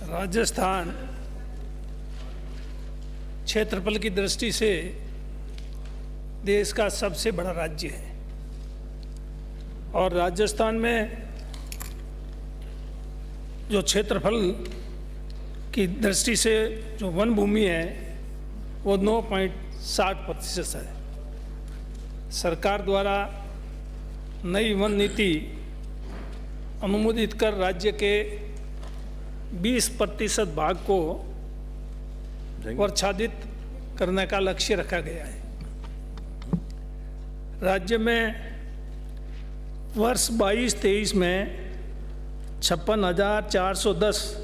राजस्थान क्षेत्रफल की दृष्टि से देश का सबसे बड़ा राज्य है और राजस्थान में जो क्षेत्रफल की दृष्टि से जो वन भूमि है वो 9.60% है। सरकार द्वारा नई वन नीति अनुमोदित कर राज्य के 20% भाग को वर्षादित करने का लक्ष्य रखा गया है। राज्य में वर्ष 22-23 में 56,410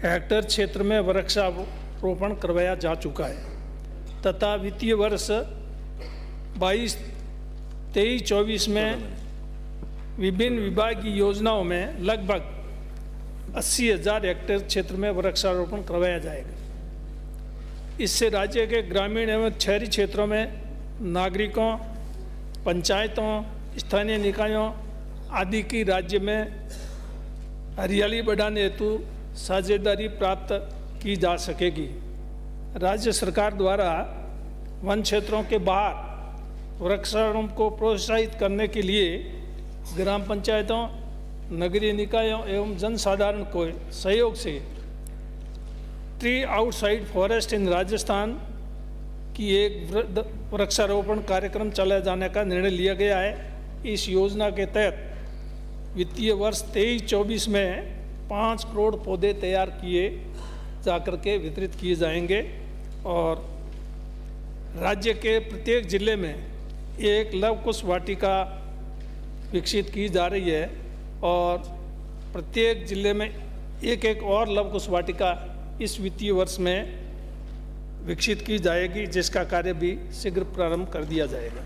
हेक्टेयर क्षेत्र में वृक्षारोपण करवाया जा चुका है तथा वित्तीय वर्ष 22-23-24 में विभिन्न विभागीय योजनाओं में लगभग 80,000 हेक्टेयर क्षेत्र में वृक्षारोपण करवाया जाएगा। इससे राज्य के ग्रामीण एवं शहरी क्षेत्रों में नागरिकों, पंचायतों, स्थानीय निकायों आदि की राज्य में हरियाली बढ़ाने हेतु साझेदारी प्राप्त की जा सकेगी। राज्य सरकार द्वारा वन क्षेत्रों के बाहर वृक्षारोपण को प्रोत्साहित करने के लिए ग्राम पंचायतों, नगरीय निकायों एवं जनसाधारण को सहयोग से ट्री आउटसाइड फॉरेस्ट इन राजस्थान की एक वृक्षारोपण कार्यक्रम चलाए जाने का निर्णय लिया गया है। इस योजना के तहत वित्तीय वर्ष 23-24 में 5 करोड़ पौधे तैयार किए जाकर के वितरित किए जाएंगे और राज्य के प्रत्येक जिले में एक लव कुश वाटिका विकसित की जा रही है और प्रत्येक जिले में एक और लव कुश वाटिका इस वित्तीय वर्ष में विकसित की जाएगी, जिसका कार्य भी शीघ्र प्रारंभ कर दिया जाएगा।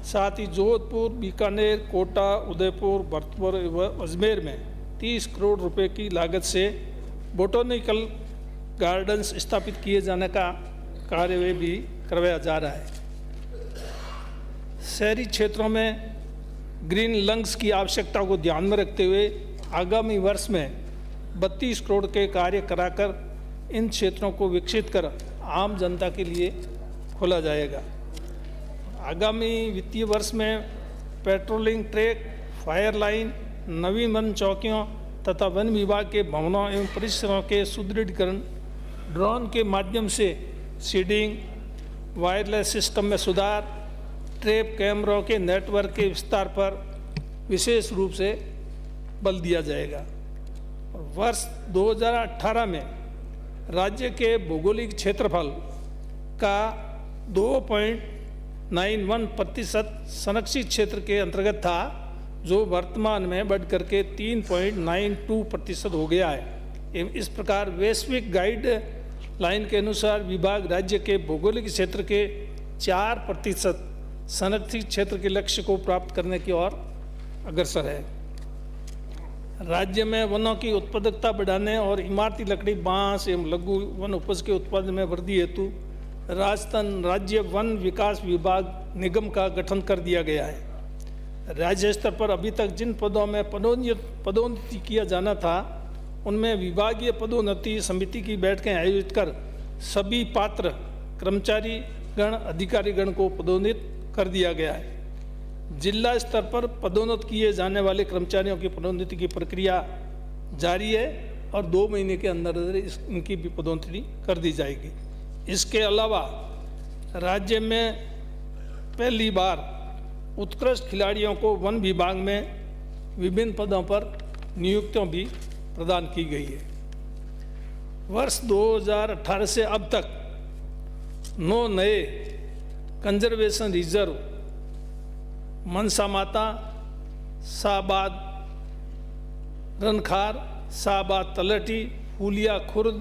साथ ही जोधपुर, बीकानेर, कोटा, उदयपुर, भरतपुर व अजमेर में 30 करोड़ रुपए की लागत से बोटैनिकल गार्डन्स स्थापित किए जाने का कार्य भी करवाया जा रहा है। शहरी क्षेत्रों में ग्रीन लंग्स की आवश्यकता को ध्यान में रखते हुए आगामी वर्ष में 32 करोड़ के कार्य कराकर इन क्षेत्रों को विकसित कर आम जनता के लिए खोला जाएगा। आगामी वित्तीय वर्ष में पेट्रोलिंग ट्रैक, फायर लाइन, नवीन वन चौकियों तथा वन विभाग के भवनों एवं परिसरों के सुदृढ़ीकरण, ड्रोन के माध्यम से सीडिंग, वायरलेस सिस्टम में सुधार, ट्रैप कैमरों के नेटवर्क के विस्तार पर विशेष रूप से बल दिया जाएगा। वर्ष 2018 में राज्य के भौगोलिक क्षेत्रफल का 2.91% संरक्षित क्षेत्र के अंतर्गत था, जो वर्तमान में बढ़ करके 3.92% हो गया है। इस प्रकार वैश्विक गाइड लाइन के अनुसार विभाग राज्य के भौगोलिक क्षेत्र के 4% संरक्षित क्षेत्र के लक्ष्य को प्राप्त करने की ओर अग्रसर है। राज्य में वनों की उत्पादकता बढ़ाने और इमारती लकड़ी, बांस एवं लघु वन उपज के उत्पादन में वृद्धि हेतु राजस्थान राज्य वन विकास विभाग निगम का गठन कर दिया गया है। राज्य स्तर पर अभी तक जिन पदों में पदोन्नति किया जाना था, उनमें विभागीय पदोन्नति समिति की बैठकें आयोजित कर सभी पात्र कर्मचारी गण, अधिकारी गण को पदोन्नत कर दिया गया है। जिला स्तर पर पदोन्नत किए जाने वाले कर्मचारियों की पदोन्नति की प्रक्रिया जारी है और 2 महीने के अंदर इनकी भी पदोन्नति कर दी जाएगी। इसके अलावा राज्य में पहली बार उत्कृष्ट खिलाड़ियों को वन विभाग में विभिन्न पदों पर नियुक्तियां भी प्रदान की गई है। वर्ष 2018 से अब तक 9 नए कंजर्वेशन रिजर्व मनसा माता, शाहबाद रनखार, शाहबाद तलहटी, फूलिया खुर्द,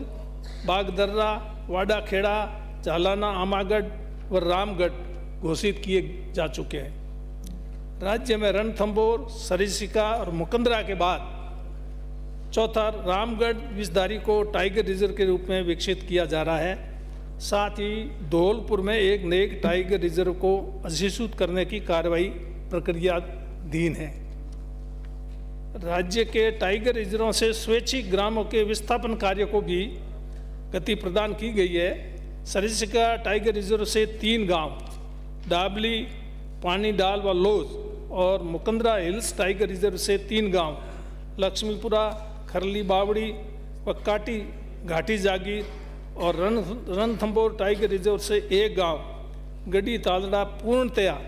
बागदर्रा, वाडा खेड़ा, झालाना आमागढ़ व रामगढ़ घोषित किए जा चुके हैं। राज्य में रणथंभौर, सरिस्का और मुकंदरा के बाद चौथा रामगढ़ विषधारी को टाइगर रिजर्व के रूप में विकसित किया जा रहा है। साथ ही धौलपुर में एक नए टाइगर रिजर्व को अधिसूचित करने की कार्रवाई प्रक्रियाधीन है। राज्य के टाइगर रिजर्व से स्वैच्छिक ग्रामों के विस्थापन कार्य को भी गति प्रदान की गई है। सरिस्का टाइगर रिजर्व से 3 गांव डाबली, पानी डाल व लोज और मुकंदरा हिल्स टाइगर रिजर्व से 3 गांव लक्ष्मीपुरा, खरली बावड़ी व काटी घाटी जागीर और रणथंभौर टाइगर रिजर्व से 1 गांव गड्डी तालड़ा पूर्णतया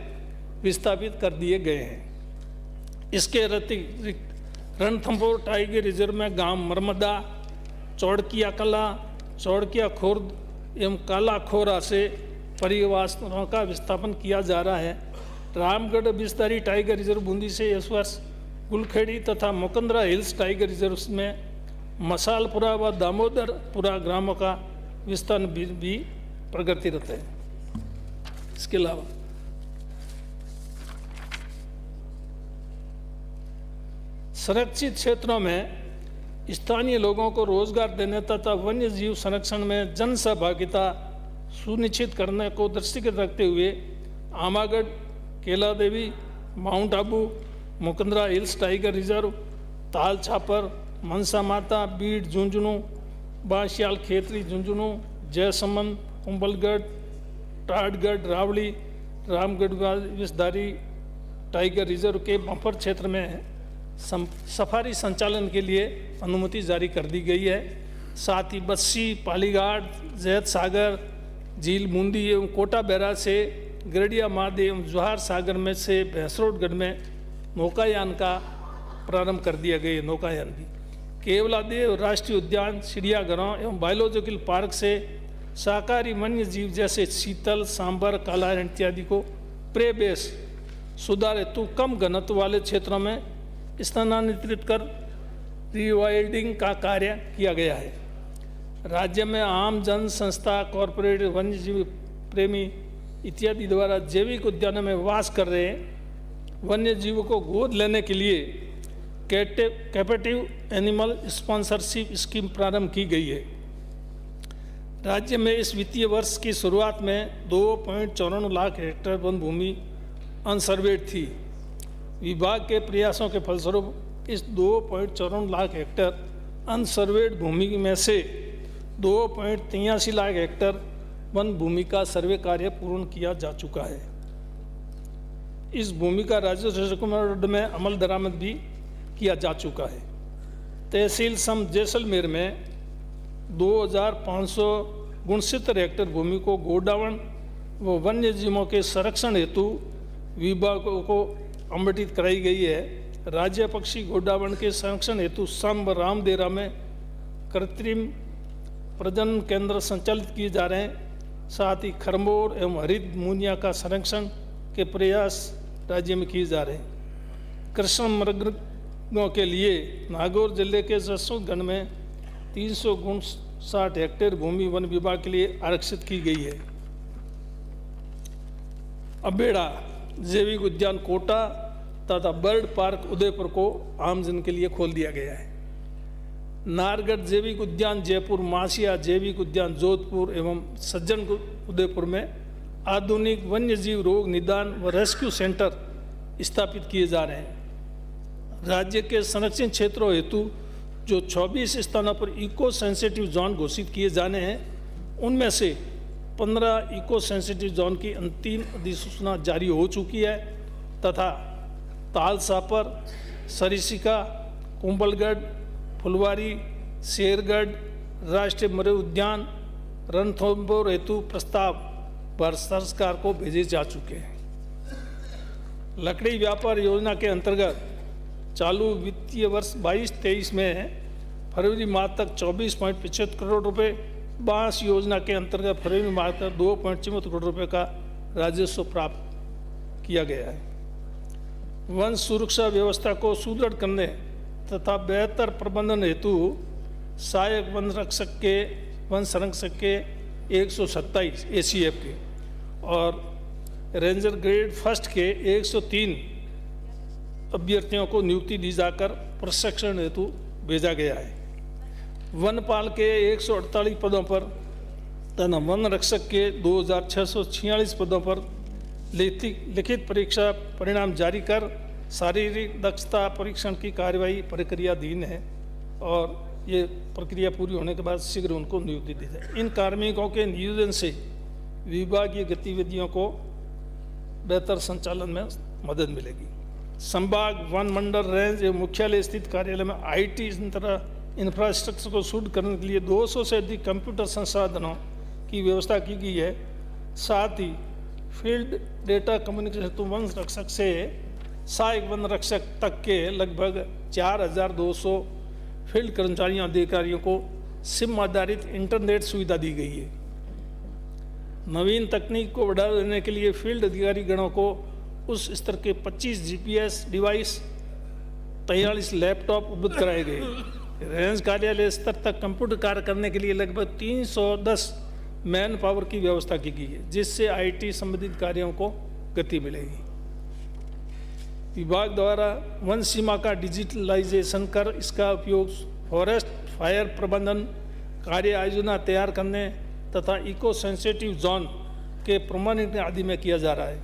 विस्थापित कर दिए गए हैं। इसके अतिरिक्त रणथंभौर टाइगर रिजर्व में गांव मरमदा, चौड़किया कला, चौड़किया खुर्द एवं काला खोरा से परिवारों का विस्थापन किया जा रहा है। रामगढ़ बिस्तारी टाइगर रिजर्व बूंदी से इस वर्ष गुलखेड़ी तथा मुकंदरा हिल्स टाइगर रिजर्व में मसालपुरा व दामोदरपुरा ग्रामों का विस्तार भी प्रगतिरत है। इसके अलावा संरक्षित क्षेत्रों में स्थानीय लोगों को रोजगार देने तथा वन्य जीव संरक्षण में जन सहभागिता सुनिश्चित करने को दृष्टिगत रखते हुए Amagarh, Kela Devi, Mount Abu, Mukundra hills tiger reserve, Tal Chhapar, Mansa Mata, Beed Jhunjhunu, Bashiyal Khetri Jhunjhunu, Jaisamand, Kumbhalgarh, Tatgarh, Raoli, Ramgarh Vishdhari tiger reserve के बफर क्षेत्र में सफारी संचालन के लिए अनुमति जारी कर दी गई है। साथ ही बस्सी, पालीघाट, जैत सागर, झील बूंदी एवं कोटा बैराज से गरडिया माद एवं जवाहर सागर में से भैंसरोडगढ़ में नौकायान का प्रारंभ कर दिया गया। नौकायान भी केवलादेव राष्ट्रीय उद्यान, चिड़ियाघरों एवं बायोलॉजिकल पार्क से शाकाहारी वन्य जीव जैसे चीतल, सांबर, काला इत्यादि को प्रे बेस सुधार हेतु कम घनत्व वाले क्षेत्रों में स्थानांतरित कर रिवाइल्डिंग का कार्य किया गया है। राज्य में आम जन संस्था, कॉरपोरेट, वन्य जीव प्रेमी इत्यादि द्वारा जैविक उद्यानों में वास कर रहे वन्य जीवों को गोद लेने के लिए कैपेटिव एनिमल स्पॉन्सरशिप स्कीम प्रारंभ की गई है। राज्य में इस वित्तीय वर्ष की शुरुआत में 2.54 लाख हेक्टेयर वन भूमि अनसर्वेड थी। विभाग के प्रयासों के फलस्वरूप इस 2.54 लाख हेक्टेयर अनसर्वेड भूमि में से 2.83 लाख हेक्टेयर वन भूमि का सर्वे कार्य पूर्ण किया जा चुका है। इस भूमि का राजस्व में अमल दरामद भी किया जा चुका है। तहसील सम जैसलमेर में 2569 हेक्टेयर भूमि को गोडावण व वन्य जीवों के संरक्षण हेतु विभागों को आवंटित कराई गई है। राज्य पक्षी गोडावण के संरक्षण हेतु सम व रामदेरा में कृत्रिम प्रजनन केंद्र संचालित किए जा रहे हैं। साथ ही खरमोर एवं हरित मुनिया का संरक्षण के प्रयास राज्य में किए जा रहे हैं। कृष्ण मृगों के लिए नागौर जिले के जसोगढ़ में 359 हेक्टेयर भूमि वन विभाग के लिए आरक्षित की गई है। अबेड़ा जैविक उद्यान कोटा तथा बर्ड पार्क उदयपुर को आमजन के लिए खोल दिया गया है। नारगढ़ जैविक उद्यान जयपुर, मासिया जैविक उद्यान जोधपुर एवं सज्जन उदयपुर में आधुनिक वन्यजीव रोग निदान व रेस्क्यू सेंटर स्थापित किए जा रहे हैं। राज्य के संरक्षित क्षेत्रों हेतु जो 24 स्थानों पर इको सेंसिटिव जोन घोषित किए जाने हैं, उनमें से 15 इको सेंसिटिव जोन की अंतिम अधिसूचना जारी हो चुकी है तथा तालसापर, सरिस्का, कुंभलगढ़, फुलवारी, शेरगढ़ राष्ट्रीय मृग उद्यान, रणथंभौर हेतु प्रस्ताव भारत सरकार को भेजे जा चुके हैं। लकड़ी व्यापार योजना के अंतर्गत चालू वित्तीय वर्ष 22-23 में फरवरी माह तक 24.75 करोड़ रुपए, बांस योजना के अंतर्गत फरवरी माह तक 2.74 करोड़ रुपए का राजस्व प्राप्त किया गया है। वन सुरक्षा व्यवस्था को सुदृढ़ करने तथा बेहतर प्रबंधन हेतु सहायक वन संरक्षक के 127 ACF के और रेंजर ग्रेड फर्स्ट के 103 अभ्यर्थियों को नियुक्ति दी जाकर प्रशिक्षण हेतु भेजा गया है। वनपाल के 148 पदों पर तथा वन रक्षक के 2646 पदों पर लिखित परीक्षा परिणाम जारी कर शारीरिक दक्षता परीक्षण की कार्यवाही प्रक्रियाधीन है और ये प्रक्रिया पूरी होने के बाद शीघ्र उनको नियुक्ति दी जाए। इन कार्मिकों के नियोजन से विभागीय गतिविधियों को बेहतर संचालन में मदद मिलेगी। संभाग वन मंडल रेंज एवं मुख्यालय स्थित कार्यालय में IT इंफ्रास्ट्रक्चर को शुद्ध करने के लिए 200 से अधिक कंप्यूटर संसाधनों की व्यवस्था की गई है। साथ ही फील्ड डेटा कम्युनिकेशन हेतु वन रक्षक से सहायक वन रक्षक तक के लगभग 4200 फील्ड कर्मचारियों अधिकारियों को सिम आधारित इंटरनेट सुविधा दी गई है। नवीन तकनीक को बढ़ावा देने के लिए फील्ड अधिकारी गणों को उस स्तर के 25 GPS डिवाइस 43 लैपटॉप उपलब्ध कराए गए। रेंज कार्यालय स्तर तक कंप्यूटर कार्य करने के लिए लगभग 310 मैन पावर की व्यवस्था की गई है, जिससे IT संबंधित कार्यों को गति मिलेगी। विभाग द्वारा वन सीमा का डिजिटलाइजेशन कर इसका उपयोग फॉरेस्ट फायर प्रबंधन कार्य योजना तैयार करने तथा इको सेंसिटिव जोन के प्रमाणीकरण आदि में किया जा रहा है।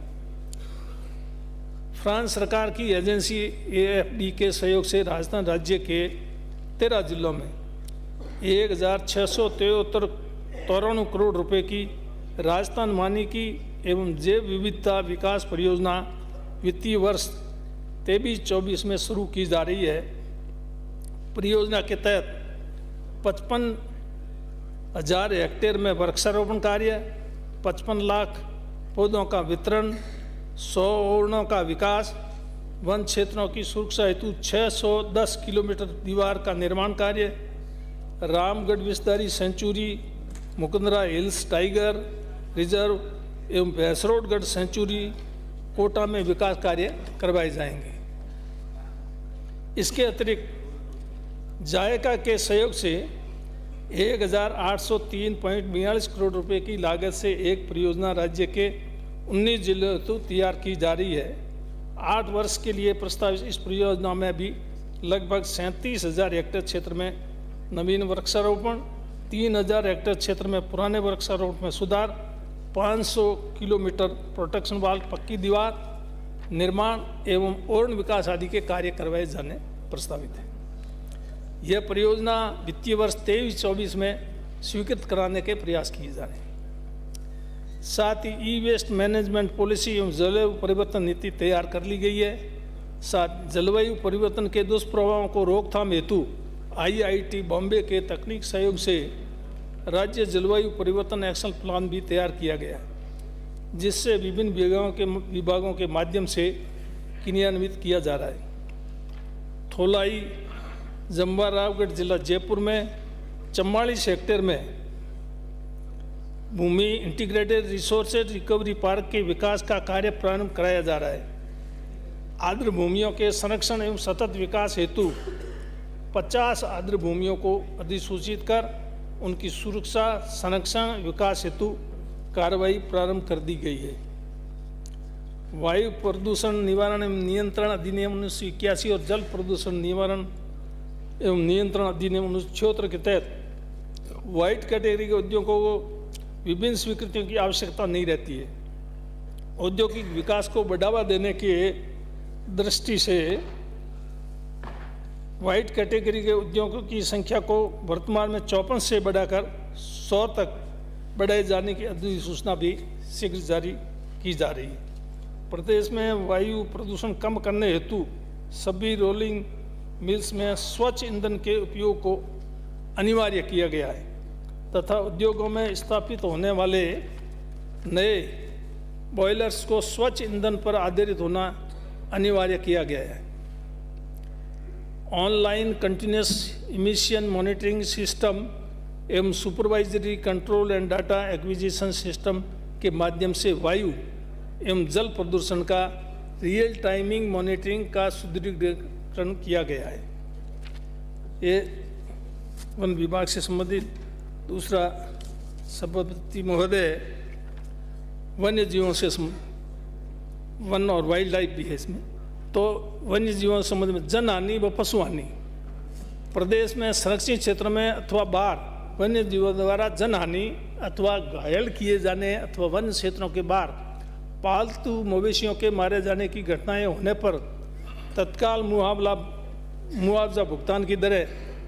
फ्रांस सरकार की एजेंसी AFD के सहयोग से राजस्थान राज्य के 13 जिलों में 1673 करोड़ रुपए की राजस्थान मानकीय एवं जैव विविधता विकास परियोजना वित्तीय वर्ष 23-24 में शुरू की जा रही है। परियोजना के तहत 55,000 हेक्टेयर में वृक्षारोपण कार्य, 55 लाख पौधों का वितरण, 100 ओरणों का विकास, वन क्षेत्रों की सुरक्षा हेतु 610 किलोमीटर दीवार का निर्माण कार्य, Ramgarh Vishdhari sanctuary, Mukundra hills tiger reserve एवं भैंसरोडगढ़ सेंचुरी कोटा में विकास कार्य करवाए जाएंगे। इसके अतिरिक्त जायका के सहयोग से 1803.42 करोड़ रुपए की लागत से एक परियोजना राज्य के 19 जिलों हेतु तैयार की जा रही है। 8 वर्ष के लिए प्रस्तावित इस परियोजना में भी लगभग 37,000 हेक्टेयर क्षेत्र में नवीन वृक्षारोपण, 3,000 हेक्टेयर क्षेत्र में पुराने वृक्षारोपण में सुधार, 500 किलोमीटर प्रोटेक्शन वाल पक्की दीवार निर्माण एवं ओरण विकास आदि के कार्य करवाए जाने प्रस्तावित है। यह परियोजना वित्तीय वर्ष 23-24 में स्वीकृत कराने के प्रयास किए जा रहे हैं। साथ ही ई-वेस्ट मैनेजमेंट पॉलिसी एवं जलवायु परिवर्तन नीति तैयार कर ली गई है। साथ जलवायु परिवर्तन के दुष्प्रभावों को रोकथाम हेतु IIT बॉम्बे के तकनीक सहयोग से राज्य जलवायु परिवर्तन एक्शन प्लान भी तैयार किया गया है, जिससे विभिन्न विभागों के माध्यम से क्रियान्वित किया जा रहा है। थोलाई जम्बारावगढ़ जिला जयपुर में 44 हेक्टेयर में भूमि इंटीग्रेटेड रिसोर्सेज रिकवरी पार्क के विकास का कार्य प्रारंभ कराया जा रहा है। आर्द्र भूमियों के संरक्षण एवं सतत विकास हेतु 50 आर्द्र भूमियों को अधिसूचित कर उनकी सुरक्षा संरक्षण विकास हेतु कार्रवाई प्रारंभ कर दी गई है। वायु प्रदूषण निवारण एवं नियंत्रण अधिनियम 1981 और जल प्रदूषण निवारण एवं नियंत्रण अधिनियम 1976 के तहत व्हाइट कैटेगरी के उद्योगों को विभिन्न स्वीकृतियों की आवश्यकता नहीं रहती है। औद्योगिक विकास को बढ़ावा देने के दृष्टि से व्हाइट कैटेगरी के उद्योगों की संख्या को वर्तमान में 54 से बढ़ाकर 100 तक बढ़ाए जाने की अधिसूचना भी शीघ्र जारी की जा रही है। प्रदेश में वायु प्रदूषण कम करने हेतु सभी रोलिंग मिल्स में स्वच्छ ईंधन के उपयोग को अनिवार्य किया गया है तथा उद्योगों में स्थापित होने वाले नए बॉयलर्स को स्वच्छ ईंधन पर आधारित होना अनिवार्य किया गया है। Online continuous emission monitoring system एवं supervisory control and data acquisition system के माध्यम से वायु एवं जल प्रदूषण का रियल टाइमिंग मॉनिटरिंग का सुदृढ़ीकरण किया गया है। ये वन विभाग से संबंधित। दूसरा, सभापति महोदय, वन्य जीवों से वन और वाइल्ड लाइफ भी है इसमें। तो वन्य जीवों से संबंध में जन हानि व पशु हानि, प्रदेश में संरक्षित क्षेत्र में अथवा बाहर वन्य जीवों द्वारा जन हानि अथवा घायल किए जाने अथवा वन क्षेत्रों के बाहर पालतू मवेशियों के मारे जाने की घटनाएं होने पर तत्काल मुआवजा भुगतान की दरें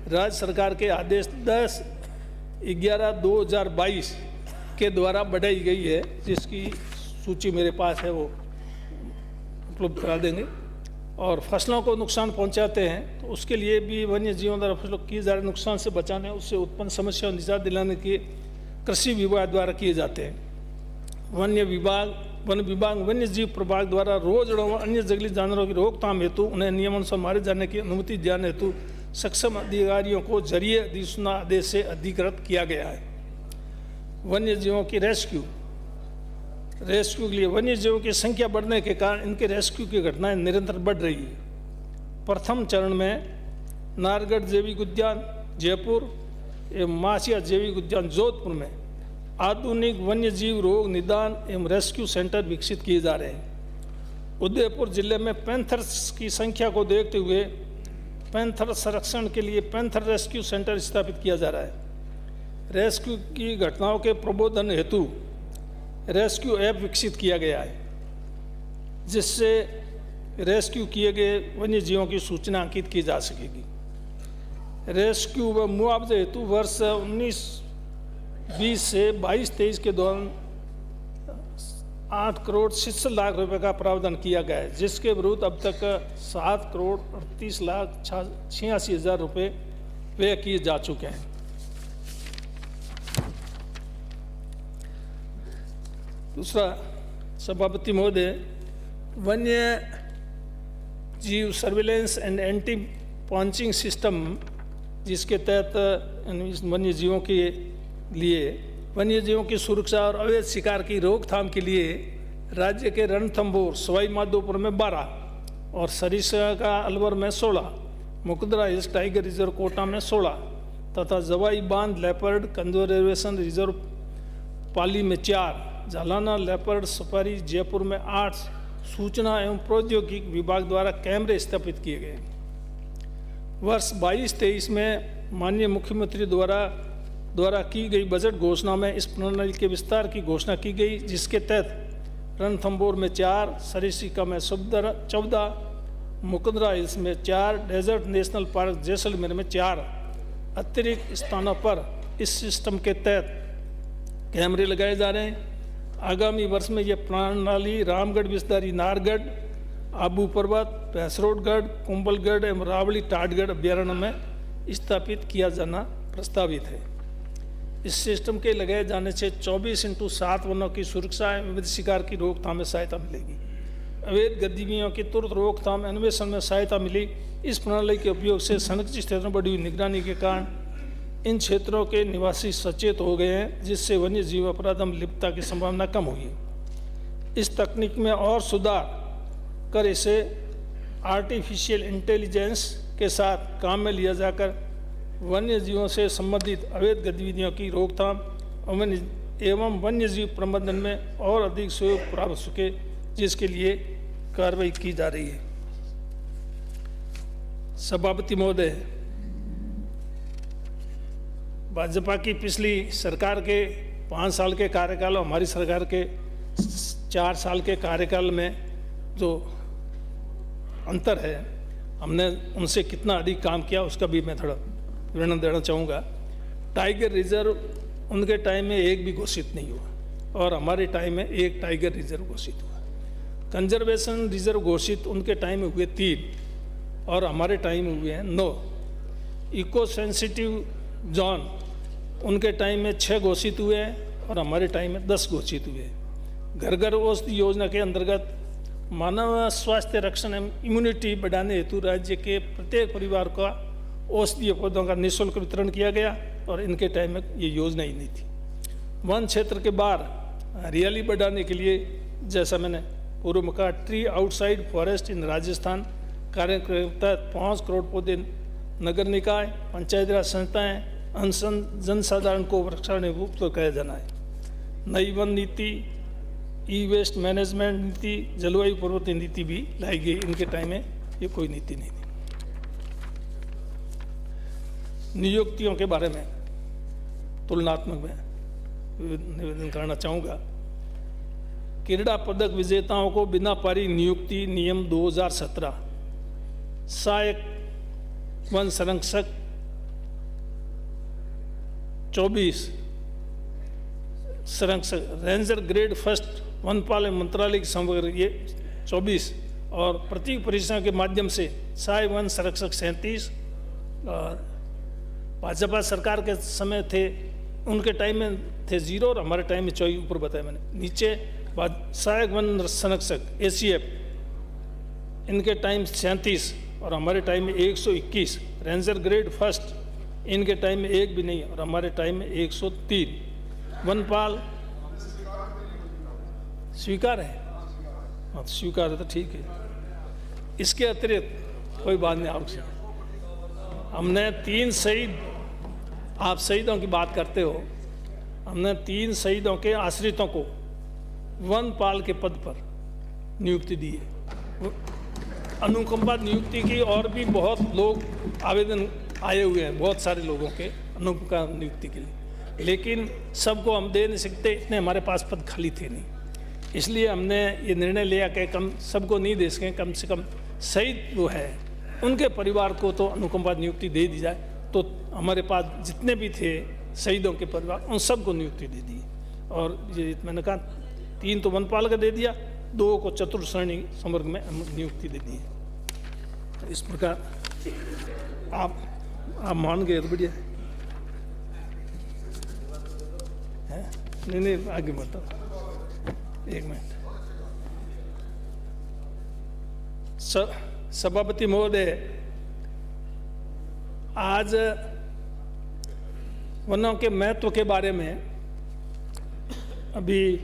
राज्य सरकार के आदेश 10/11/2022 के द्वारा बढ़ाई गई है, जिसकी सूची मेरे पास है, वो उपलब्ध करा देंगे। और फसलों को नुकसान पहुंचाते हैं तो उसके लिए भी वन्य जीवों द्वारा फसलों को किए जा रहे नुकसान से बचाने, उससे उत्पन्न समस्या और निजात दिलाने के कृषि विभाग द्वारा किए जाते हैं। वन विभाग वन्य जीव प्रभाग द्वारा रोज और अन्य जंगली जानवरों की रोकथाम हेतु उन्हें नियमानुसार मारे जाने की अनुमति देने हेतु सक्षम अधिकारियों को जरिए अधिसूचना आदेश से अधिकृत किया गया है। वन्य जीवों की रेस्क्यू के लिए वन्य जीवों की संख्या बढ़ने के कारण इनके रेस्क्यू की घटनाएं निरंतर बढ़ रही है। प्रथम चरण में नाहरगढ़ जैविक उद्यान जयपुर एवं मासिया जैविक उद्यान जोधपुर में आधुनिक वन्य जीव रोग निदान एवं रेस्क्यू सेंटर विकसित किए जा रहे हैं। उदयपुर जिले में पैंथर्स की संख्या को देखते हुए पैंथर संरक्षण के लिए पैंथर रेस्क्यू सेंटर स्थापित किया जा रहा है। रेस्क्यू की घटनाओं के प्रबोधन हेतु रेस्क्यू ऐप विकसित किया गया है, जिससे रेस्क्यू किए गए वन्य जीवों की सूचना अंकित की जा सकेगी। रेस्क्यू व मुआवजे हेतु वर्ष 19-20 से 22-23 के दौरान 8,66 लाख रुपए का प्रावधान किया गया है, जिसके विरुद्ध अब तक 7,38,86,000 रुपये व्यय किए जा चुके हैं। दूसरा, सभापति महोदय, वन्य जीव सर्विलेंस एंड एंटी पॉन्चिंग सिस्टम, जिसके तहत वन्य जीवों के लिए वन्य जीवों की सुरक्षा और अवैध शिकार की रोकथाम के लिए राज्य के रणथंभौर सवाई माधोपुर में 12 और सरिस्का का अलवर में 16, मुकदरा हिल्स टाइगर रिजर्व कोटा में 16 तथा जवाई बांध लेपर्ड कंजर्वेशन रिजर्व पाली में 4, जालाना लेपर्ड सफारी जयपुर में 8 सूचना एवं प्रौद्योगिकी विभाग द्वारा कैमरे स्थापित किए गए। वर्ष 22-23 में माननीय मुख्यमंत्री द्वारा की गई बजट घोषणा में इस प्रणाली के विस्तार की घोषणा की गई, जिसके तहत रणथंभौर में 4, सरिस्का में 14, मुकदरा हिल्स में 4, डेजर्ट नेशनल पार्क जैसलमेर में 4 अतिरिक्त स्थानों पर इस सिस्टम के तहत कैमरे लगाए जा रहे हैं। आगामी वर्ष में यह प्रणाली रामगढ़ विस्तारी नाहरगढ़, आबू पर्वत, भैंसरोडगढ़, कुंभलगढ़ एवं रावली टाटगढ़ अभ्यारण्य में स्थापित किया जाना प्रस्तावित है। इस सिस्टम के लगाए जाने से 24/7 वनों की सुरक्षा एवं अवैध शिकार की रोकथाम में सहायता मिलेगी। अवैध गतिविधियों की तुरंत रोकथाम अन्वेषण में सहायता मिली। इस प्रणाली के उपयोग से संरक्षित क्षेत्रों में बढ़ी हुई निगरानी के कारण इन क्षेत्रों के निवासी सचेत हो गए हैं, जिससे वन्य जीव अपराध में लिप्तता की संभावना कम हुई। इस तकनीक में और सुधार कर इसे आर्टिफिशियल इंटेलिजेंस के साथ काम में लिया जाकर वन्य जीवों से संबंधित अवैध गतिविधियों की रोकथाम एवं वन्य जीव प्रबंधन में और अधिक सहयोग प्राप्त हो सके, जिसके लिए कार्रवाई की जा रही है। सभापति महोदय, भाजपा की पिछली सरकार के 5 साल के कार्यकाल और हमारी सरकार के 4 साल के कार्यकाल में जो अंतर है, हमने उनसे कितना अधिक काम किया उसका भी मैं थोड़ा विवरण देना चाहूँगा। टाइगर रिजर्व उनके टाइम में एक भी घोषित नहीं हुआ और हमारे टाइम में एक टाइगर रिजर्व घोषित हुआ। कंजर्वेशन रिजर्व घोषित उनके टाइम में हुए 3 और हमारे टाइम में हुए हैं 9। इको सेंसिटिव जोन उनके टाइम में 6 घोषित हुए हैं और हमारे टाइम में 10 घोषित हुए हैं। घर घर औषधि योजना के अंतर्गत मानव स्वास्थ्य रक्षण एवं इम्यूनिटी बढ़ाने हेतु राज्य के प्रत्येक परिवार का औषधीय पौधों का निःशुल्क वितरण किया गया और इनके टाइम में ये योजना ही नहीं थी। वन क्षेत्र के बाहर हरियाली बढ़ाने के लिए, जैसा मैंने पूर्व में कहा, ट्री आउटसाइड फॉरेस्ट इन राजस्थान कार्यक्रम के तहत 5 करोड़ पौधे नगर निकाय, पंचायती राज संस्थाएं, जनसाधारण को वृक्षारोपण उपलब्ध कराया जाना है। नई वन नीति, ई वेस्ट मैनेजमेंट नीति, जलवायु परिवर्तन नीति भी लाई गई। इनके टाइम में ये कोई नीति नहीं थी। नियुक्तियों के बारे में तुलनात्मक में निवेदन करना चाहूँगा। क्रीड़ा पदक विजेताओं को बिना पारी नियुक्ति नियम 2017 सहायक वन संरक्षक 24 संरक्षक, रेंजर ग्रेड फर्स्ट वनपाल मंत्रालय की समग्र ये 24 और प्रत्येक परियोजना के माध्यम से सहायक वन संरक्षक 37। और भाजपा सरकार के समय थे, उनके टाइम में थे 0 और हमारे टाइम में 24 ऊपर बताया मैंने। नीचे सहायक वन संरक्षक ACF, इनके टाइम 37 और हमारे टाइम में 121। रेंजर ग्रेड फर्स्ट, इनके टाइम में एक भी नहीं और हमारे टाइम में 103। वनपाल स्वीकार है, हाँ स्वीकार है तो ठीक है। इसके अतिरिक्त कोई बात नहीं आपसे, हमने 3 शहीद, आप शहीदों की बात करते हो, हमने 3 शहीदों के आश्रितों को वनपाल के पद पर नियुक्ति दी है। अनुकंपा नियुक्ति की और भी बहुत लोग आवेदन आए हुए हैं, बहुत सारे लोगों के अनुकंपा नियुक्ति के लिए, लेकिन सबको हम दे नहीं सकते, इतने हमारे पास पद खाली थे नहीं। इसलिए हमने ये निर्णय लिया कि कम सबको नहीं दे सकें, कम से कम शहीद जो है उनके परिवार को तो अनुकंपा नियुक्ति दे दी जाए। तो हमारे पास जितने भी थे शहीदों के परिवार, उन सबको नियुक्ति दे दी। और ये मैंने कहा 3 तो वनपाल का दे दिया, 2 को चतुर्थ श्रेणी समर्ग में नियुक्ति दे दी है। तो इस प्रकार आप मान गए तो बढ़िया है। नहीं आगे बताओ, 1 मिनट। सभापति महोदय, आज वनों के महत्व के बारे में अभी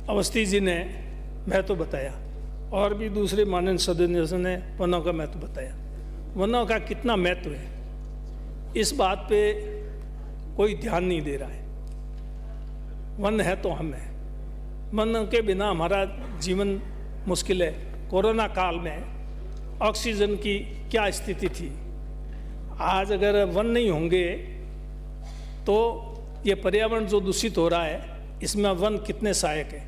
अवस्थी जी ने महत्व बताया और भी दूसरे माननीय सदस्य ने वनों का महत्व बताया। वनों का कितना महत्व है इस बात पे कोई ध्यान नहीं दे रहा है। वन है तो हम हैं, वन के बिना हमारा जीवन मुश्किल है। कोरोना काल में ऑक्सीजन की क्या स्थिति थी, आज अगर वन नहीं होंगे तो ये पर्यावरण जो दूषित हो रहा है, इसमें वन कितने सहायक है।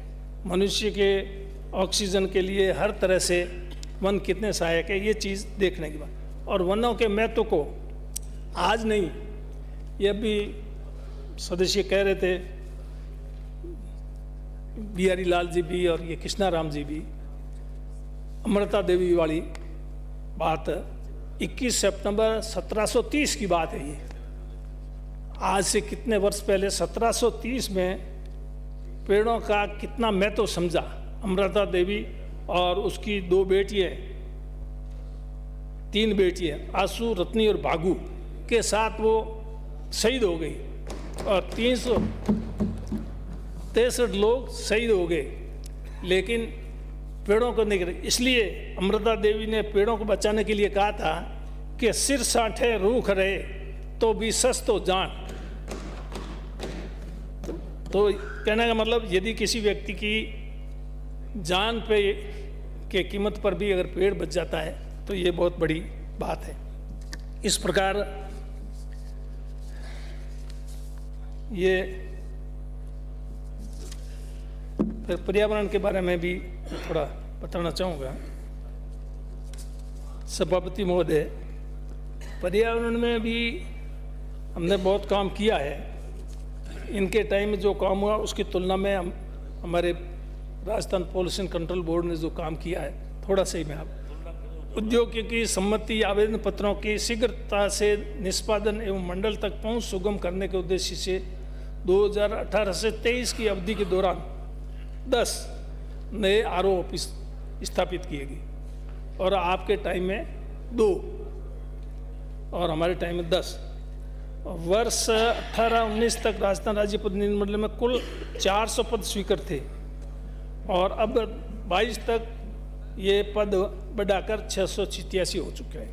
मनुष्य के ऑक्सीजन के लिए हर तरह से वन कितने सहायक है, ये चीज़ देखने की बात। और वनों के महत्व को आज नहीं, ये भी सदस्य कह रहे थे, बिहारी लाल जी भी और ये कृष्णाराम जी भी, अमृता देवी वाली बात 21 सितंबर 1730 की बात है। ये आज से कितने वर्ष पहले 1730 में पेड़ों का कितना महत्व समझा अमृता देवी और उसकी 2 बेटियां, 3 बेटियां आंसू, रत्नी और भागू के साथ वो शहीद हो गई और 363 लोग शहीद हो गए, लेकिन पेड़ों को नहीं करे। इसलिए अमृता देवी ने पेड़ों को बचाने के लिए कहा था कि सिर साठे रूख रहे तो भी सस्तो जान। तो कहने का मतलब, यदि किसी व्यक्ति की जान पे के कीमत पर भी अगर पेड़ बच जाता है तो ये बहुत बड़ी बात है। इस प्रकार ये फिर पर्यावरण के बारे में भी थोड़ा बताना चाहूँगा। सभापति महोदय, पर्यावरण में भी हमने बहुत काम किया है। इनके टाइम में जो काम हुआ उसकी तुलना में हमारे राजस्थान पॉल्यूशन कंट्रोल बोर्ड ने जो काम किया है, थोड़ा सही में आप उद्योगों की सम्मति आवेदन पत्रों की शीघ्रता से निष्पादन एवं मंडल तक पहुंच सुगम करने के उद्देश्य से 2018 से 23 की अवधि के दौरान 10 नए RO ऑफिस स्थापित किए गए और आपके टाइम में 2 और हमारे टाइम में 10। वर्ष 18-19 तक राजस्थान राज्य प्रतिनिधिमंडल में कुल 400 पद स्वीकृत थे और अब 22 तक ये पद बढ़ाकर 687 हो चुके हैं।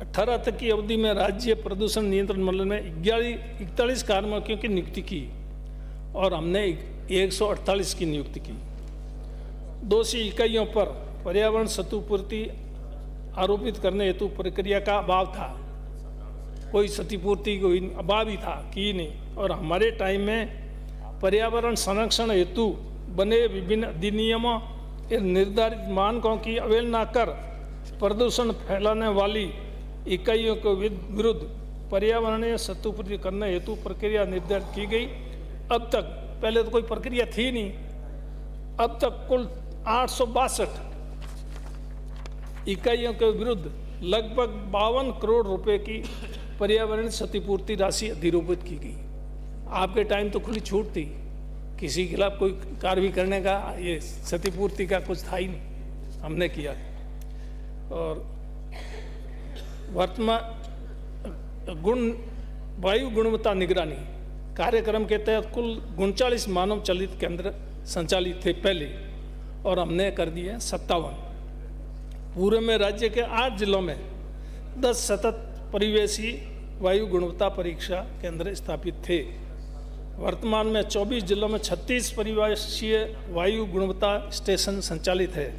18 तक की अवधि में राज्य प्रदूषण नियंत्रण मंडल में 41 कार्मिकों की नियुक्ति की और हमने 148 की नियुक्ति की। 200 इकाइयों पर पर्यावरण क्षतिपूर्ति आरोपित करने हेतु प्रक्रिया का अभाव था, कोई क्षतिपूर्ति कोई अभाव ही था कि नहीं। और हमारे टाइम में पर्यावरण संरक्षण हेतु बने विभिन्न अधिनियमों इन निर्धारित मानकों की अवहेलना कर प्रदूषण फैलाने वाली इकाइयों के विरुद्ध पर्यावरणीय क्षतिपूर्ति करने हेतु प्रक्रिया निर्धारित की गई। अब तक, पहले तो कोई प्रक्रिया थी नहीं, अब तक कुल 862 इकाइयों के विरुद्ध लगभग 52 करोड़ रुपए की पर्यावरण क्षतिपूर्ति राशि अधिरोपित की गई। आपके टाइम तो खुली छूट थी, किसी के खिलाफ कोई कार्रवाई करने का, ये क्षतिपूर्ति का कुछ था ही नहीं, हमने किया। और वर्तमान वायु गुणवत्ता निगरानी कार्यक्रम के तहत कुल 39 मानव चालित केंद्र संचालित थे पहले, और हमने कर दिए 57। पूरे में राज्य के 8 जिलों में 10 सतत परिवेशी वायु गुणवत्ता परीक्षा केंद्र स्थापित थे। वर्तमान में 24 जिलों में 36 परिवेशीय वायु गुणवत्ता स्टेशन संचालित है।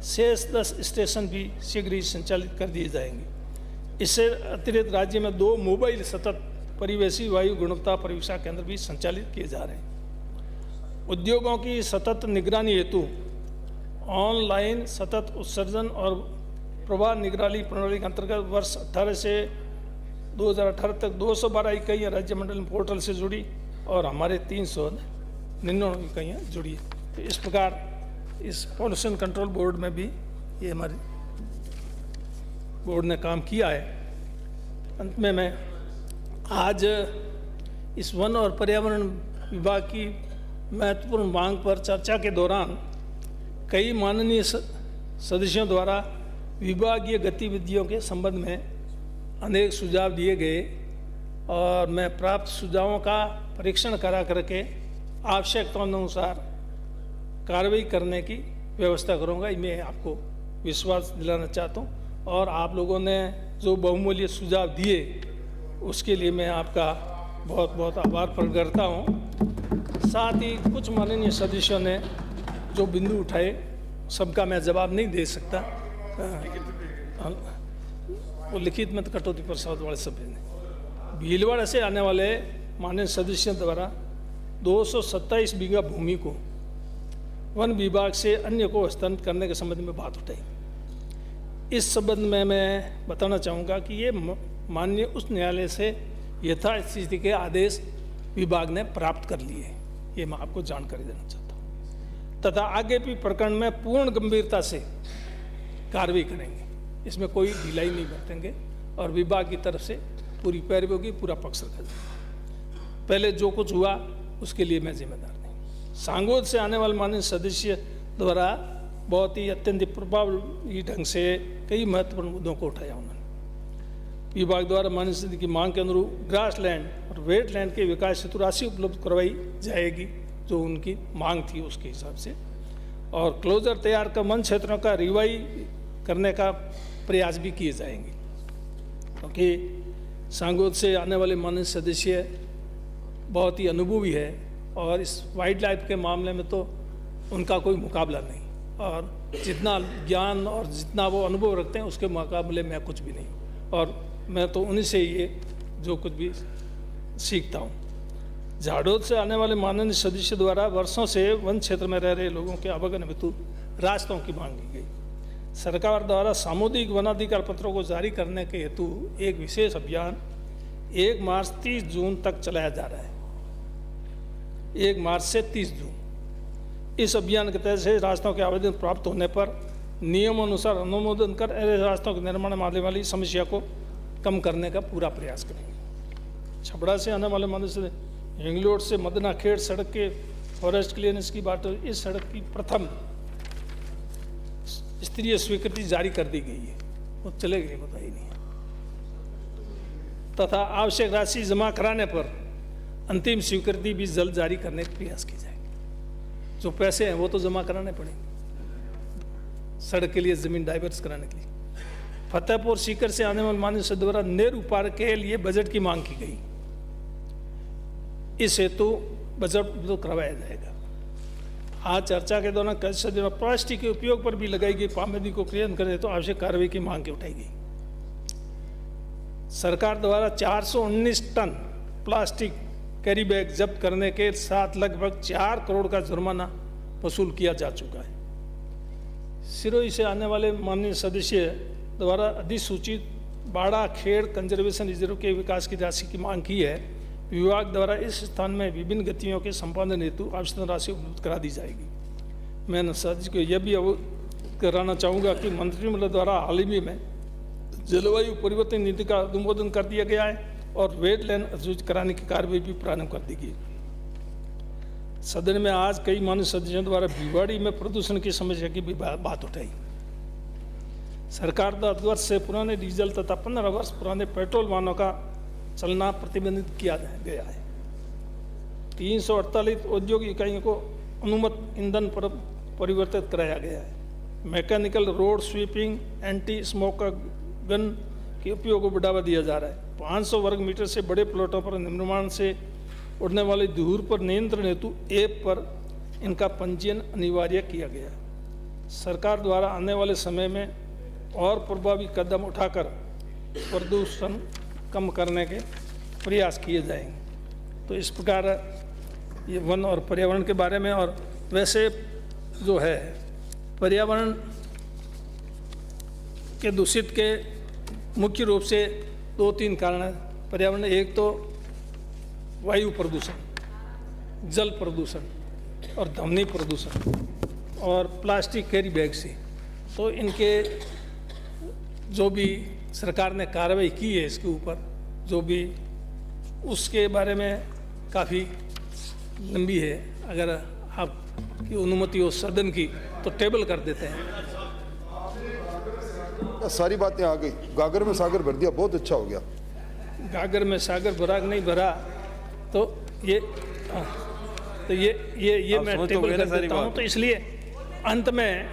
शेष 10 स्टेशन भी शीघ्र ही संचालित कर दिए जाएंगे। इससे अतिरिक्त राज्य में 2 मोबाइल सतत परिवेशी वायु गुणवत्ता परीक्षा केंद्र भी संचालित किए जा रहे हैं। उद्योगों की सतत निगरानी हेतु ऑनलाइन सतत उत्सर्जन और प्रवाह निगरानी प्रणाली के अंतर्गत वर्ष 18 से 2018 तक 212 इकाइयाँ राज्य मंडल पोर्टल से जुड़ी और हमारे 399 इकाइयाँ जुड़ी है। तो इस प्रकार इस पॉल्यूशन कंट्रोल बोर्ड में भी ये हमारे बोर्ड ने काम किया है। अंत में मैं आज इस वन और पर्यावरण विभाग की महत्वपूर्ण मांग पर चर्चा के दौरान कई माननीय सदस्यों द्वारा विभागीय गतिविधियों के संबंध में अनेक सुझाव दिए गए, और मैं प्राप्त सुझावों का परीक्षण करा करके आवश्यकतानुसार कार्रवाई करने की व्यवस्था करूंगा। मैं आपको विश्वास दिलाना चाहता हूं, और आप लोगों ने जो बहुमूल्य सुझाव दिए उसके लिए मैं आपका बहुत बहुत आभार प्रकट करता हूं। साथ ही कुछ माननीय सदस्यों ने जो बिंदु उठाए सबका मैं जवाब नहीं दे सकता, वो लिखित में कटौती प्रसाद वाले सभ्य ने भीलवाड़ा से आने वाले माननीय सदस्यों द्वारा 227 बीघा भूमि को वन विभाग से अन्य को हस्तांतरित करने के संबंध में बात उठाई। इस संबंध में मैं बताना चाहूँगा कि ये माननीय उच्च न्यायालय से यथास्थिति के आदेश विभाग ने प्राप्त कर लिए, ये मैं आपको जानकारी देना चाहता हूँ, तथा आगे भी प्रकरण में पूर्ण गंभीरता से कार्रवाई करेंगे। इसमें कोई ढिलाई नहीं बरतेंगे और विभाग की तरफ से पूरी पैरवी होगी, पूरा पक्ष रखा जाएगा। पहले जो कुछ हुआ उसके लिए मैं जिम्मेदार नहीं। सांगोद से आने वाले माननीय सदस्य द्वारा बहुत ही अत्यंत प्रभावी ढंग से कई महत्वपूर्ण मुद्दों को उठाया उन्होंने। विभाग द्वारा माननीय सदस्य की मांग के अनुरूप ग्रास लैंड और वेट लैंड के विकास हेतु राशि उपलब्ध करवाई जाएगी, जो उनकी मांग थी उसके हिसाब से, और क्लोजर तैयार कर वन क्षेत्रों का रिवाई करने का प्रयास भी किए जाएंगे, क्योंकि सांगोद से आने वाले माननीय सदस्य बहुत ही अनुभवी है और इस वाइल्ड लाइफ के मामले में तो उनका कोई मुकाबला नहीं, और जितना ज्ञान और जितना वो अनुभव रखते हैं उसके मुकाबले में कुछ भी नहीं, और मैं तो उन्हीं से ये जो कुछ भी सीखता हूँ। झाड़ोद से आने वाले माननीय सदस्य द्वारा वर्षों से वन क्षेत्र में रह रहे लोगों के आवागमन हेतु रास्तों की मांग की गई। सरकार द्वारा सामुदायिक वनाधिकार पत्रों को जारी करने के हेतु एक विशेष अभियान 1 मार्च 30 जून तक चलाया जा रहा है। 1 मार्च से 30 जून इस अभियान के तहत से रास्तों के आवेदन प्राप्त होने पर नियमानुसार अनुमोदन कर ऐसे रास्तों के निर्माण में आने वाली समस्या को कम करने का पूरा प्रयास करेंगे। छपड़ा से आने वाले माननीय से हिंगलोट से मदना खेड़ सड़क के फॉरेस्ट क्लियरेंस की बात, इस सड़क की प्रथम स्तरीय स्वीकृति जारी कर दी गई है, वो चले गए पता ही नहीं, तथा आवश्यक राशि जमा कराने पर अंतिम स्वीकृति भी जल्द जारी करने का प्रयास की जाएगी। जो पैसे हैं वो तो जमा कराने पड़ेंगे सड़क के लिए, जमीन डाइवर्स कराने के लिए। फतेहपुर सीकर से आने वाले माननीय सदस्य द्वारा नेहरू पार्क के लिए बजट की मांग की गई, इस हेतु बजट तो करवाया जाएगा। आज चर्चा के दौरान कई सदस्यों ने प्लास्टिक के उपयोग पर भी लगाई गई पाबंदी को क्रियान्वयन करने तो आवश्यक कार्रवाई की मांग उठाई गई। सरकार द्वारा 419 टन प्लास्टिक कैरी बैग जब्त करने के साथ लगभग 4 करोड़ का जुर्माना वसूल किया जा चुका है। सिरोही से आने वाले माननीय सदस्य द्वारा अधिसूचित बाड़ा खेड़ कंजर्वेशन रिजर्व के विकास की राशि की मांग की है। विभाग द्वारा इस स्थान में विभिन्न गतिविधियों के संपादन हेतु आवश्यक राशि उपलब्ध करा दी जाएगी। मैं सदस्य को यह भी अवगत कराना चाहूँगा कि मंत्रिमंडल द्वारा हाल ही में जलवायु परिवर्तन नीति का अनुमोदन कर दिया गया है और वेटलैंड अधिसूचित कराने की कार्रवाई भी प्रारंभ कर दी गई। सदन में आज कई माननीय सदस्यों द्वारा भिवाड़ी में प्रदूषण की समस्या की भी बात उठाई। सरकार 10 वर्ष से पुराने डीजल तथा 15 वर्ष पुराने पेट्रोल वाहनों का चलना प्रतिबंधित किया गया है। 348 औद्योगिक इकाइयों को अनुमत ईंधन पर परिवर्तित कराया गया है। Mechanical road sweeping, anti smoke gun के उपयोग को बढ़ावा दिया जा रहा है। 500 वर्ग मीटर से बड़े प्लॉटों पर निर्माण से उड़ने वाले धूल पर नियंत्रण हेतु ऐप पर इनका पंजीयन अनिवार्य किया गया। सरकार द्वारा आने वाले समय में और प्रभावी कदम उठाकर प्रदूषण कम करने के प्रयास किए जाएंगे। तो इस प्रकार ये वन और पर्यावरण के बारे में। और वैसे जो है पर्यावरण के दूषित के मुख्य रूप से 2-3 कारण हैं पर्यावरण। एक तो वायु प्रदूषण, जल प्रदूषण और ध्वनि प्रदूषण और प्लास्टिक कैरी बैग से। तो इनके जो भी सरकार ने कार्रवाई की है इसके ऊपर जो भी उसके बारे में काफ़ी लंबी है। अगर आपकी अनुमति हो सदन की तो टेबल कर देते हैं। सारी बातें आ गई, गागर में सागर भर दिया, बहुत अच्छा हो गया। गागर में सागर भरा नहीं भरा तो ये मैं टेबल कर देता हूँ। तो इसलिए अंत में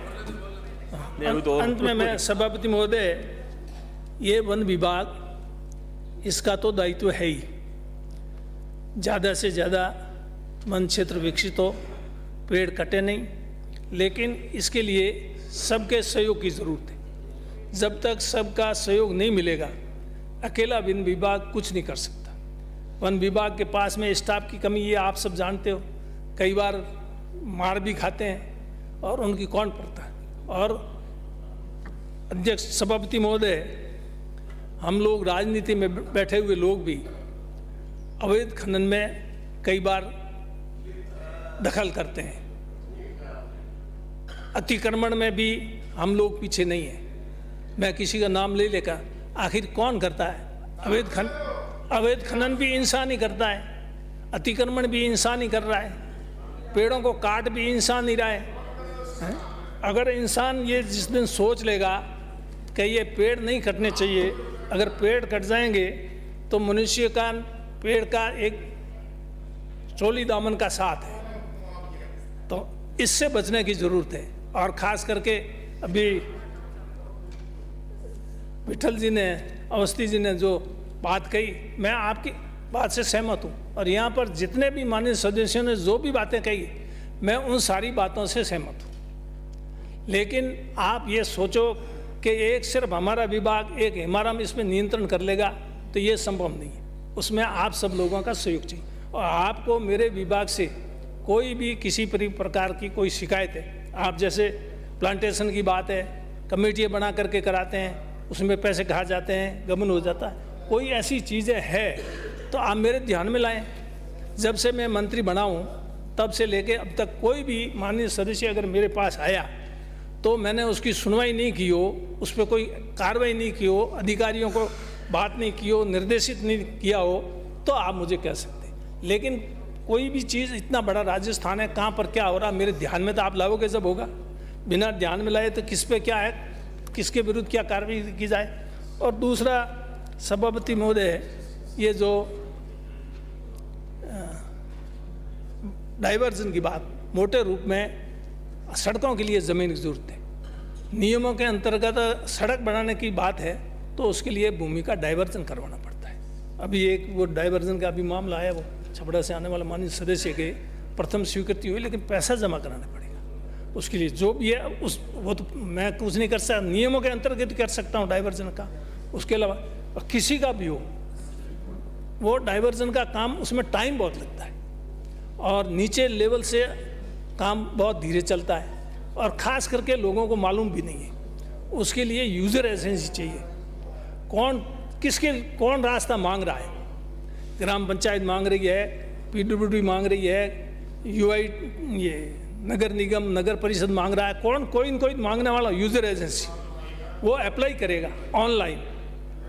मैं सभापति महोदय, ये वन विभाग इसका तो दायित्व है ही, ज़्यादा से ज़्यादा वन क्षेत्र विकसित हो, पेड़ कटे नहीं, लेकिन इसके लिए सबके सहयोग की ज़रूरत है। जब तक सबका सहयोग नहीं मिलेगा अकेला वन विभाग कुछ नहीं कर सकता। वन विभाग के पास में स्टाफ की कमी ये आप सब जानते हो, कई बार मार भी खाते हैं और उनकी कौन पड़ता है। और अध्यक्ष सभापति महोदय, हम लोग राजनीति में बैठे हुए लोग भी अवैध खनन में कई बार दखल करते हैं, अतिक्रमण में भी हम लोग पीछे नहीं हैं। मैं किसी का नाम ले लेकर, आखिर कौन करता है? अवैध खनन भी इंसान ही करता है, अतिक्रमण भी इंसान ही कर रहा है, पेड़ों को काट भी इंसान ही रहा है। अगर इंसान ये जिस दिन सोच लेगा कि ये पेड़ नहीं कटने चाहिए, अगर पेड़ कट जाएंगे तो मनुष्य का पेड़ का एक चोली दामन का साथ है। तो इससे बचने की ज़रूरत है। और ख़ास करके अभी विठल जी ने, अवस्थी जी ने जो बात कही, मैं आपकी बात से सहमत हूँ। और यहाँ पर जितने भी माननीय सदस्यों ने जो भी बातें कही, मैं उन सारी बातों से सहमत हूँ। लेकिन आप ये सोचो कि एक सिर्फ हमारा विभाग, एक हमारा इसमें नियंत्रण कर लेगा तो ये संभव नहीं है। उसमें आप सब लोगों का सहयोग चाहिए। और आपको मेरे विभाग से कोई भी किसी प्रकार की कोई शिकायत है, आप जैसे प्लांटेशन की बात है, कमेटियाँ बना करके कराते हैं, उसमें पैसे कहा जाते हैं, गबन हो जाता है, कोई ऐसी चीज़ें है तो आप मेरे ध्यान में लाएं। जब से मैं मंत्री बना हूँ तब से लेके अब तक कोई भी माननीय सदस्य अगर मेरे पास आया तो मैंने उसकी सुनवाई नहीं की हो, उस पर कोई कार्रवाई नहीं की हो, अधिकारियों को बात नहीं की हो, निर्देशित नहीं किया हो, तो आप मुझे कह सकते हैं। लेकिन कोई भी चीज़, इतना बड़ा राजस्थान है, कहाँ पर क्या हो रहा मेरे ध्यान में तो आप लाओगे जब होगा। बिना ध्यान में लाए तो किस पे क्या है, किसके विरुद्ध क्या कार्रवाई की जाए। और दूसरा सभापति महोदय, ये जो डाइवर्जन की बात, मोटे रूप में सड़कों के लिए ज़मीन की ज़रूरत है। नियमों के अंतर्गत सड़क बनाने की बात है तो उसके लिए भूमि का डाइवर्जन करवाना पड़ता है। अभी एक वो डाइवर्जन का अभी मामला आया, वो छपड़ा से आने वाले माननीय सदस्य के प्रथम स्वीकृति हुई, लेकिन पैसा जमा कराना पड़ेगा उसके लिए। जो भी है वो तो मैं कुछ नहीं कर सकता, नियमों के अंतर्गत कर सकता हूँ डाइवर्जन का। उसके अलावा किसी का भी हो, वो डाइवर्जन का काम, उसमें टाइम बहुत लगता है और नीचे लेवल से काम बहुत धीरे चलता है। और ख़ास करके लोगों को मालूम भी नहीं है। उसके लिए यूज़र एजेंसी चाहिए। कौन रास्ता मांग रहा है? ग्राम पंचायत मांग रही है, पीडब्ल्यूडी मांग रही है, यूआई ये नगर निगम नगर परिषद मांग रहा है, कोई मांगने वाला यूज़र एजेंसी वो अप्लाई करेगा ऑनलाइन,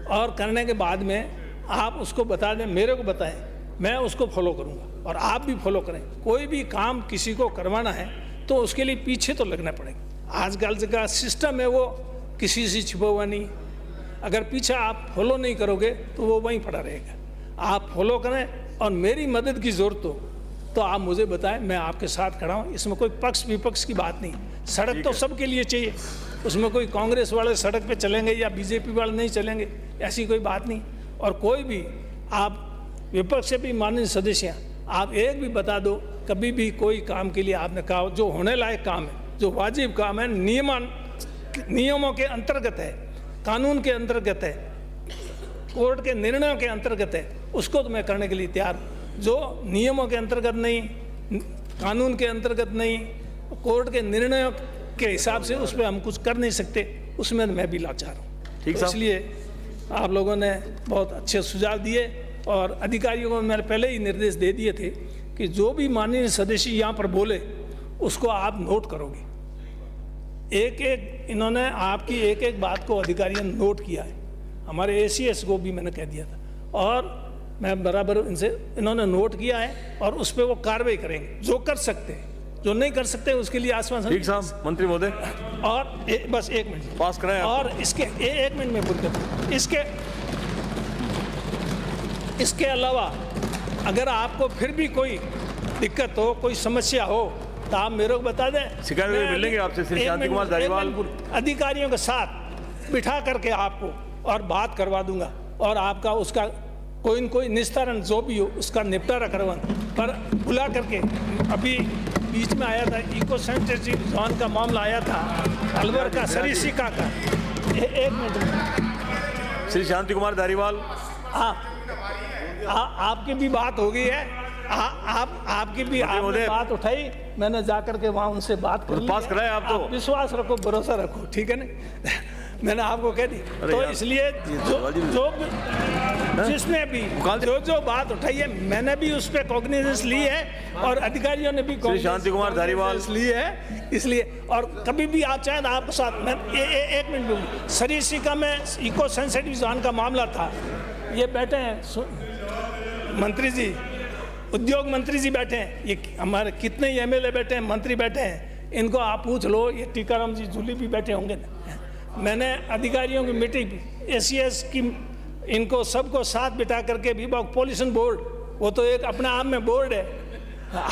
और करने के बाद में आप उसको बता दें, मेरे को बताएं, मैं उसको फॉलो करूंगा और आप भी फॉलो करें। कोई भी काम किसी को करवाना है तो उसके लिए पीछे तो लगना पड़ेगा। आजकल का सिस्टम है वो किसी से छिपा हुआ नहीं। अगर पीछे आप फॉलो नहीं करोगे तो वो वहीं पड़ा रहेगा। आप फॉलो करें और मेरी मदद की ज़रूरत हो तो आप मुझे बताएं, मैं आपके साथ खड़ा हूँ। इसमें कोई पक्ष विपक्ष की बात नहीं। सड़क तो सबके लिए चाहिए, उसमें कोई कांग्रेस वाले सड़क पे चलेंगे या बीजेपी वाले नहीं चलेंगे, ऐसी कोई बात नहीं। और कोई भी आप विपक्ष से भी माननीय सदस्य, आप एक भी बता दो कभी भी कोई काम के लिए आपने कहा जो होने लायक काम है, जो वाजिब काम है, नियमों के अंतर्गत है, कानून के अंतर्गत है, कोर्ट के निर्णयों के अंतर्गत है, उसको तो मैं करने के लिए तैयार हूँ। जो नियमों के अंतर्गत नहीं, कानून के अंतर्गत नहीं, कोर्ट के निर्णयों के हिसाब से उस पर हम कुछ कर नहीं सकते, उसमें मैं भी लाचार हूँ। ठीक तो इसलिए आप लोगों ने बहुत अच्छे सुझाव दिए और अधिकारियों को मैंने पहले ही निर्देश दे दिए थे कि जो भी माननीय सदस्य यहाँ पर बोले उसको आप नोट करोगे। एक इन्होंने आपकी एक बात को अधिकारियों ने नोट किया है। हमारे एसीएस को भी मैंने कह दिया था और मैं बराबर इन्होंने नोट किया है और उस पर वो कार्रवाई करेंगे। जो कर सकते हैं, जो नहीं कर सकते उसके लिए आश्वासन। ठीक साहब, मंत्री महोदय और बस एक मिनट पास कराएं आप। और इसके एक मिनट में बोल कर इसके अलावा अगर आपको फिर भी कोई दिक्कत हो, कोई समस्या हो तो आप मेरे को बता दें। शिकायत मिल लेंगे आपसे। श्री शांति कुमार धारीवाल अधिकारियों के साथ बिठा करके आपको और बात करवा दूंगा और आपका उसका कोई निस्तारण जो भी हो उसका निपटारा करवा, पर बुला करके अभी बीच में आया था इको सेंसिटिव जोन का मामला आया था, अलवर का, सरिस्का का। एक मिनट, श्री शांति कुमार धारीवाल आपकी भी बात हो गई है। आपकी भी आपने बात उठाई, मैंने जाकर के वहाँ उनसे बात कर ली। पास कराए आप तो। विश्वास रखो, भरोसा रखो, ठीक है ना। मैंने आपको कह दी। तो इसलिए जिसने भी जो बात उठाई है मैंने भी उस पर कॉग्निजेंस ली है और अधिकारियों ने भी शांति कुमार धारीवाल ली है। इसलिए और कभी भी आप चाहें तो आपके साथ मैं एक मिनट बोलूँ। सरिस्का में इको सेंसिटिव जोन का मामला था, ये बैठे हैं मंत्री जी, उद्योग मंत्री जी बैठे हैं, ये हमारे कितने ही एमएलए बैठे हैं, मंत्री बैठे हैं, इनको आप पूछ लो। ये टीकाराम जी जूली भी बैठे होंगे। मैंने अधिकारियों की मीटिंग एसीएस की इनको सबको साथ बिठा करके विभाग पॉल्यूशन बोर्ड, वो तो एक अपने आप में बोर्ड है,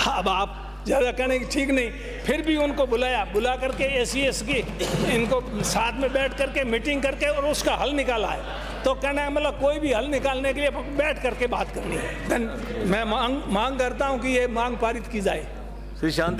अब आप ज़्यादा कहने की ठीक नहीं, फिर भी उनको बुला करके एसीएस की इनको साथ में बैठ करके मीटिंग करके और उसका हल निकाला है। तो कहना है मतलब कोई भी हल निकालने के लिए बैठ करके बात करनी है। मैं मांग करता हूं कि ये मांग पारित की जाए। श्री शांति